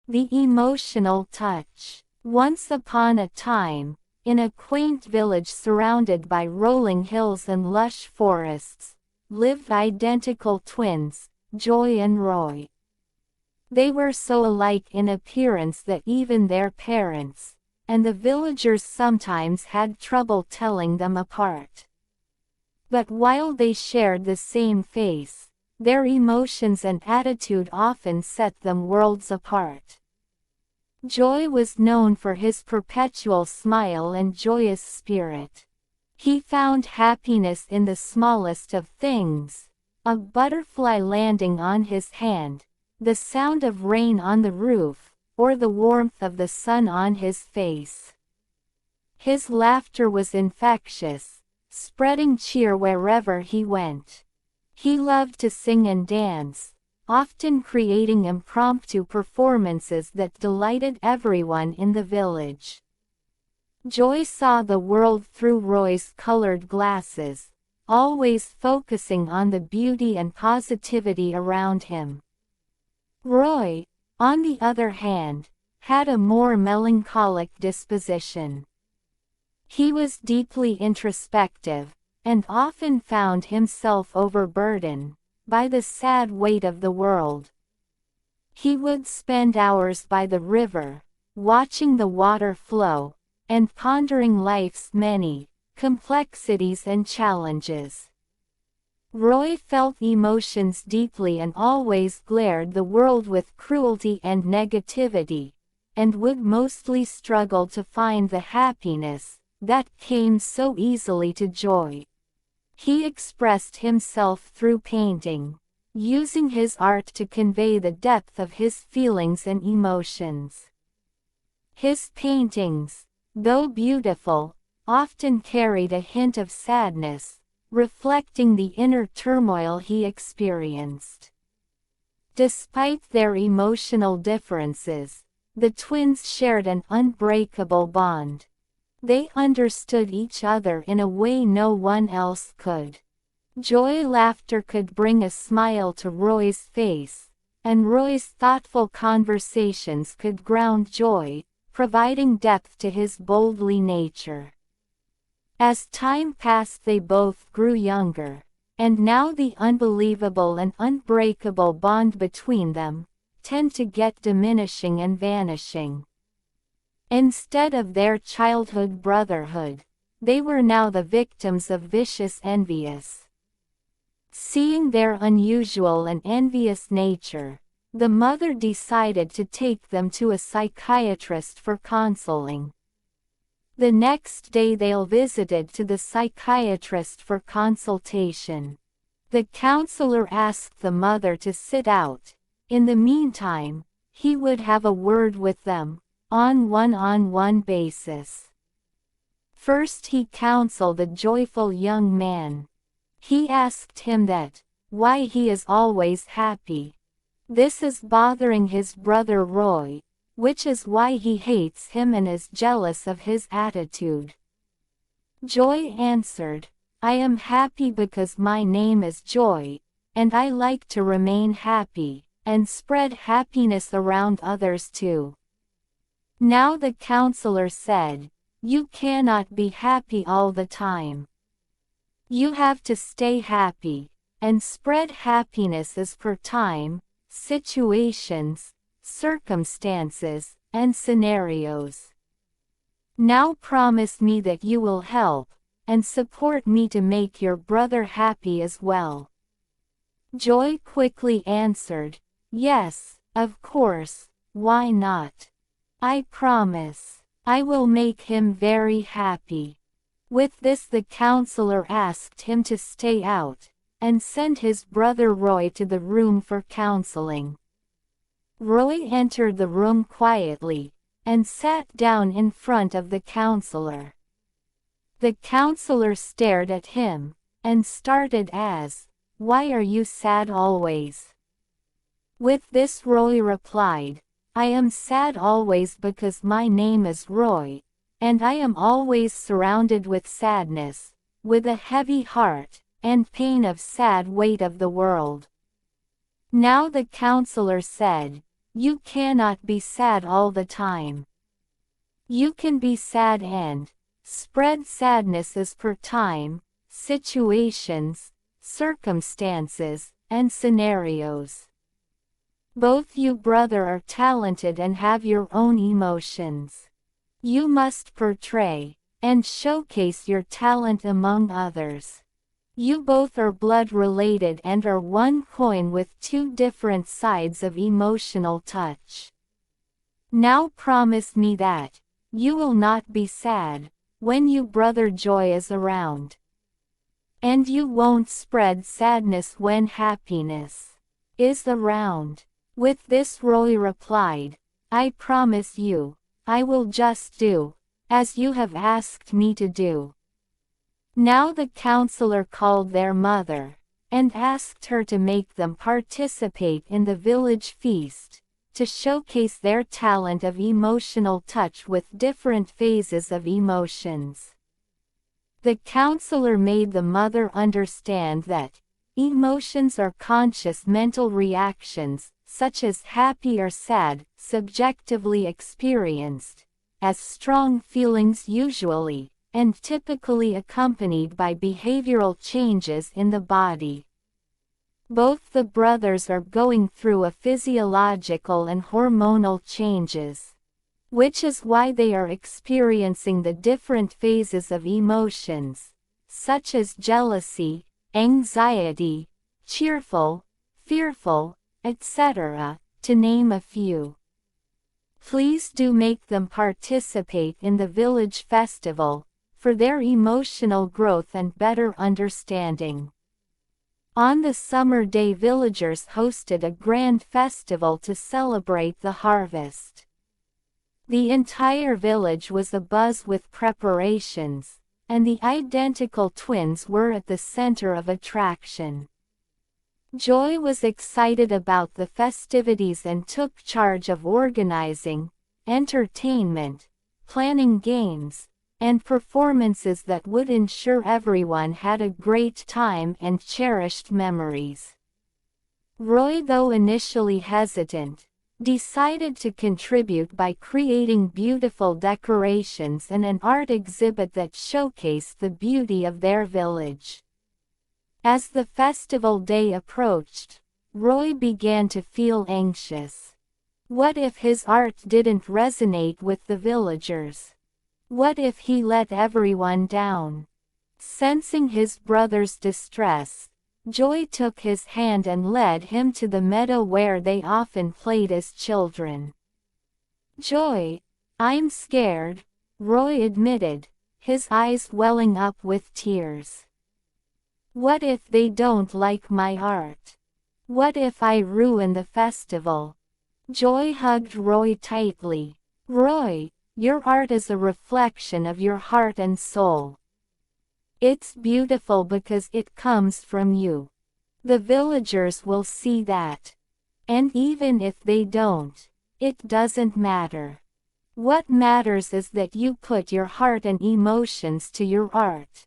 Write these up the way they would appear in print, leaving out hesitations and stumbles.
The emotional touch. Once upon a time, in a quaint village surrounded by rolling hills and lush forests, lived identical twins, Joy and Roy. They were so alike in appearance that even their parents, and the villagers sometimes had trouble telling them apart. But while they shared the same face, their emotions and attitude often set them worlds apart. Joy was known for his perpetual smile and joyous spirit. He found happiness in the smallest of things: a butterfly landing on his hand, the sound of rain on the roof, or the warmth of the sun on his face. His laughter was infectious, spreading cheer wherever he went. He loved to sing and dance, often creating impromptu performances that delighted everyone in the village. Joy saw the world through Roy's colored glasses, always focusing on the beauty and positivity around him. Roy, on the other hand, had a more melancholic disposition. He was deeply introspective, and often found himself overburdened by the sad weight of the world. He would spend hours by the river, watching the water flow, and pondering life's many complexities and challenges. Roy felt emotions deeply and always glared the world with cruelty and negativity, and would mostly struggle to find the happiness that came so easily to Joy. He expressed himself through painting, using his art to convey the depth of his feelings and emotions. His paintings, though beautiful, often carried a hint of sadness, reflecting the inner turmoil he experienced. Despite their emotional differences, the twins shared an unbreakable bond. They understood each other in a way no one else could. Joy's laughter could bring a smile to Roy's face, and Roy's thoughtful conversations could ground Joy, providing depth to his boldly nature. As time passed, they both grew younger, and now the unbelievable and unbreakable bond between them tended to get diminishing and vanishing. Instead of their childhood brotherhood, they were now the victims of vicious envious. Seeing their unusual and envious nature, the mother decided to take them to a psychiatrist for counseling. The next day they visited to the psychiatrist for consultation. The counselor asked the mother to sit out. In the meantime, he would have a word with them, on one-on-one basis. First he counseled the joyful young man. He asked him why he is always happy. This is bothering his brother Roy, which is why he hates him and is jealous of his attitude. Joy answered, I am happy because my name is Joy, and I like to remain happy, and spread happiness around others too. Now the counselor said, you cannot be happy all the time. You have to stay happy, and spread happiness as per time, situations, circumstances, and scenarios. Now promise me that you will help, and support me to make your brother happy as well. Joy quickly answered, yes, of course, why not? I promise. I will make him very happy. With this the counselor asked him to stay out, and send his brother Roy to the room for counseling. Roy entered the room quietly, and sat down in front of the counselor. The counselor stared at him, and started as, why are you sad always? With this Roy replied, I am sad always because my name is Roy, and I am always surrounded with sadness, with a heavy heart, and pain of sad weight of the world. Now the counselor said, You cannot be sad all the time. You can be sad and spread sadness as per time, situations, circumstances, and scenarios. Both you brother are talented and have your own emotions. You must portray and showcase your talent among others. You both are blood related and are one coin with two different sides of emotional touch. Now promise me that you will not be sad when you brother Joy is around. And you won't spread sadness when happiness is around. With this Roy replied, I promise you, I will just do as you have asked me to do. Now the counselor called their mother and asked her to make them participate in the village feast, to showcase their talent of emotional touch with different phases of emotions. The counselor made the mother understand that emotions are conscious mental reactions, such as happy or sad, subjectively experienced, as strong feelings usually, and typically accompanied by behavioral changes in the body. Both the brothers are going through a physiological and hormonal changes, which is why they are experiencing the different phases of emotions, such as jealousy, anxiety, cheerful, fearful, etc., to name a few. Please do make them participate in the village festival, for their emotional growth and better understanding. On the summer day, villagers hosted a grand festival to celebrate the harvest. The entire village was abuzz with preparations, and the identical twins were at the center of attraction. Joy was excited about the festivities and took charge of organizing entertainment, planning games, and performances that would ensure everyone had a great time and cherished memories. Roy, though initially hesitant, decided to contribute by creating beautiful decorations and an art exhibit that showcased the beauty of their village. As the festival day approached, Roy began to feel anxious. What if his art didn't resonate with the villagers? What if he let everyone down? Sensing his brother's distress, Joy took his hand and led him to the meadow where they often played as children. Joy, I'm scared, Roy admitted, his eyes welling up with tears. What if they don't like my art? What if I ruin the festival? Joy hugged Roy tightly. Roy, your art is a reflection of your heart and soul. It's beautiful because it comes from you. The villagers will see that. And even if they don't, it doesn't matter. What matters is that you put your heart and emotions to your art.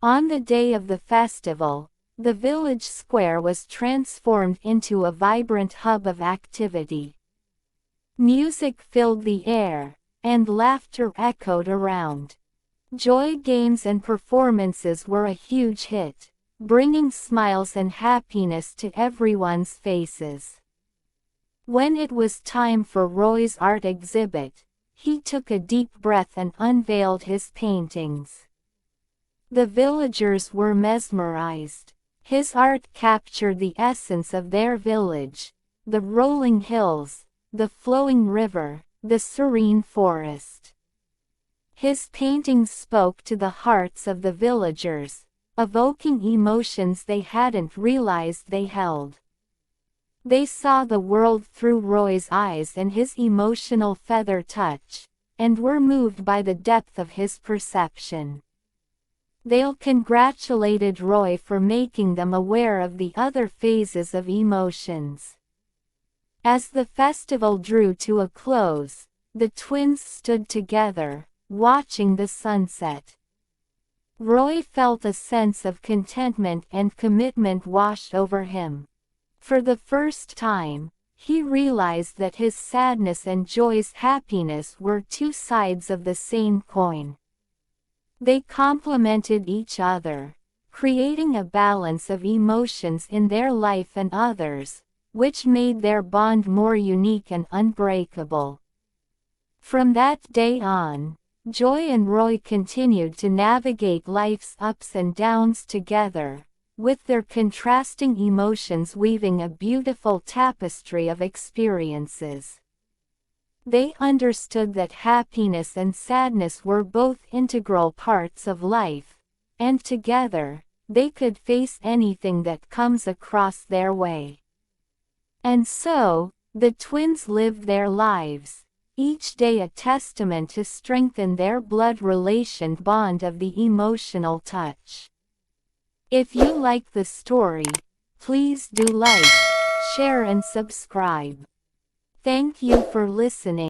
On the day of the festival, the village square was transformed into a vibrant hub of activity. Music filled the air, and laughter echoed around. Joy games and performances were a huge hit, bringing smiles and happiness to everyone's faces. When it was time for Roy's art exhibit, he took a deep breath and unveiled his paintings. The villagers were mesmerized. His art captured the essence of their village: the rolling hills, the flowing river, the serene forest. His paintings spoke to the hearts of the villagers, evoking emotions they hadn't realized they held. They saw the world through Roy's eyes and his emotional feather touch, and were moved by the depth of his perception. They congratulated Roy for making them aware of the other phases of emotions. As the festival drew to a close, the twins stood together, watching the sunset. Roy felt a sense of contentment and commitment wash over him. For the first time, he realized that his sadness and Joy's happiness were two sides of the same coin. They complemented each other, creating a balance of emotions in their life and others, which made their bond more unique and unbreakable. From that day on, Joy and Roy continued to navigate life's ups and downs together, with their contrasting emotions weaving a beautiful tapestry of experiences. They understood that happiness and sadness were both integral parts of life, and together, they could face anything that comes across their way. And so, the twins lived their lives, each day a testament to strengthen their blood relation bond of the emotional touch. If you like the story, please do like, share and subscribe. Thank you for listening.